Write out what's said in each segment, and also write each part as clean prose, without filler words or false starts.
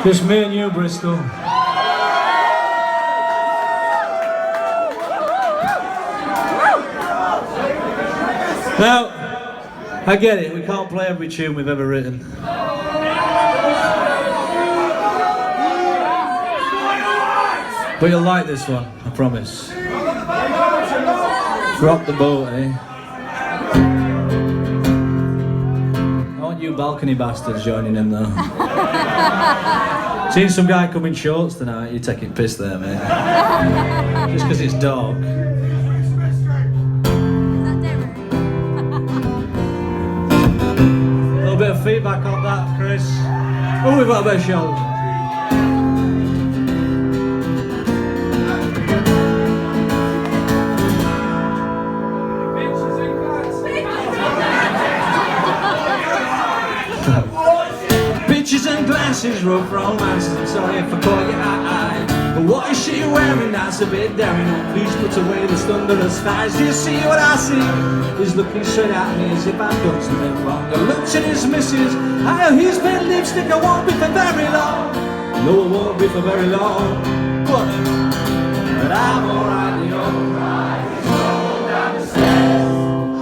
Just me and you, Bristol. Now, I get it, we can't play every tune we've ever written. But you'll like this one, I promise. Rock the boat, eh? I want you balcony bastards joining in though. Seen some guy come in shorts tonight, you're taking piss there, mate. Just because it's dark. A little bit of feedback on that, Chris. Oh, we've got a bit of show. Bitches and glasses, rough romance. I'm sorry if I caught your eye. But what is she wearing? That's a bit daring. Oh, please put away the thunderous thighs. Do you see what I see? He's looking straight at me as if I've done something wrong. I looked at his missus. I know he's been lipstick. I won't be for very long. No, I won't be for very long. But I'm alright, you know.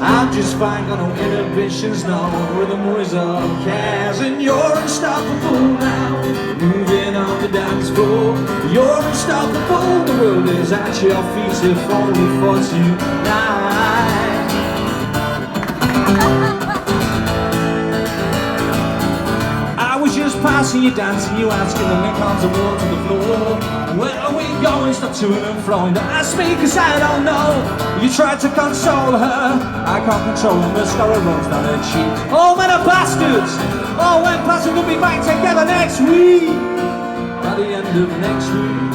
I'm just fine, got no inhibitions, no rhythm is all cares. And you're unstoppable now, moving on the dance floor. You're unstoppable, the world is at your feet if only for tonight. I was just passing you dancing, you asking the link arms and walk to the floor. Where are we going? Stop to and fro. Don't ask me cause I don't know. You tried to console her, I can't control the mascara runs down her cheek. Oh men are bastards! Oh when plastic will be back together next week. By the end of next week.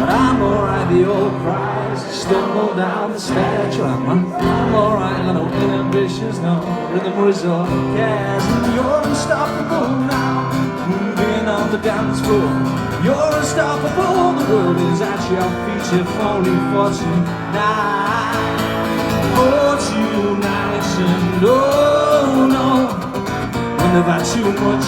But I'm alright, the old cries stumble down the spectrum. I'm alright, got no inhibitions, no rhythm resort cares. And you're unstoppable now, moving on the dance floor. You're unstoppable, the world is at your feet if only for tonight. For tonight, and oh no, when they've had too much.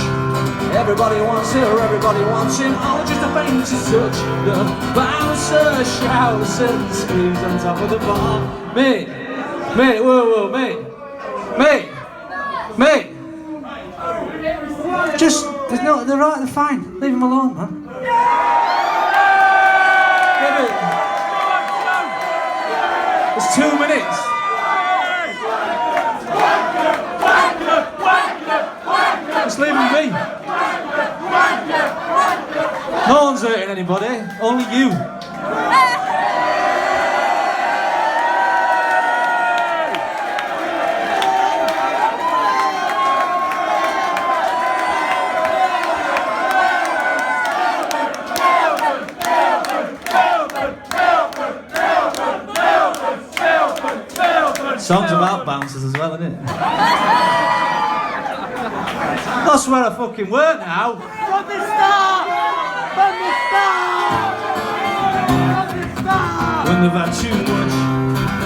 Everybody wants it, or everybody wants him. Oh, just a faint to touch. The bouncer shouts and screams on top of the bar. Mate, whoa, mate. Just, they're right, they're fine. Leave them alone, man. It's 2 minutes. Just leave them be. No one's hurting anybody, only you. Song's about bouncers as well, isn't it? That's where I fucking work now. From the start! When they've had too much,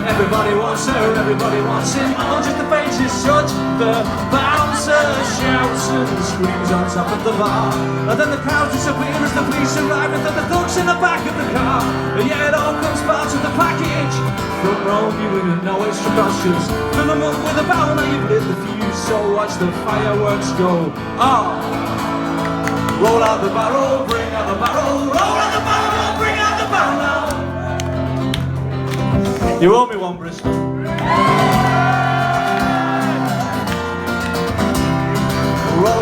everybody wants her, everybody wants him. Oh, just the faintest touch. The bouncer shouts and screams on top of the bar. And then the crowd disappear as the police arrive. And then the thugs in the back of the car. But yeah, it all comes part of the package. Front row viewing and no extra costumes. Fill them up with a barrel, now you've lit the fuse. So watch the fireworks go. Oh, roll out the barrel, bring out the barrel. Roll out the barrel, bring out the barrel now. You owe me one, Bristol. Roll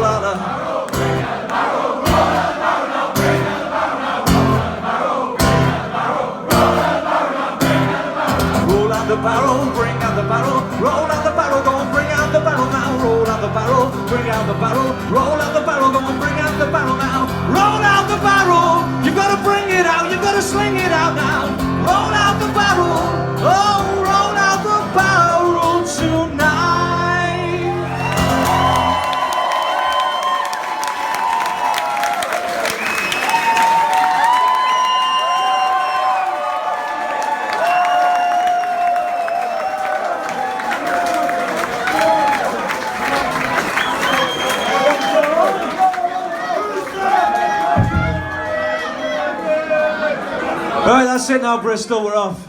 out the barrel, bring out the barrel. Roll out the barrel now, bring out the barrel now. Roll out the barrel, bring out the barrel. Roll out the barrel now, bring out the barrel. Roll out the barrel, bring out the barrel. Roll out the barrel, go and bring out the barrel now. Roll out the barrel, bring out the barrel. Roll out the barrel, go and bring out the barrel now. Roll out the barrel, you've got to bring it out, you've got to sling it out now. Roll out the barrel, oh, roll out the barrel tonight. Right, that's it now, Bristol, we're off.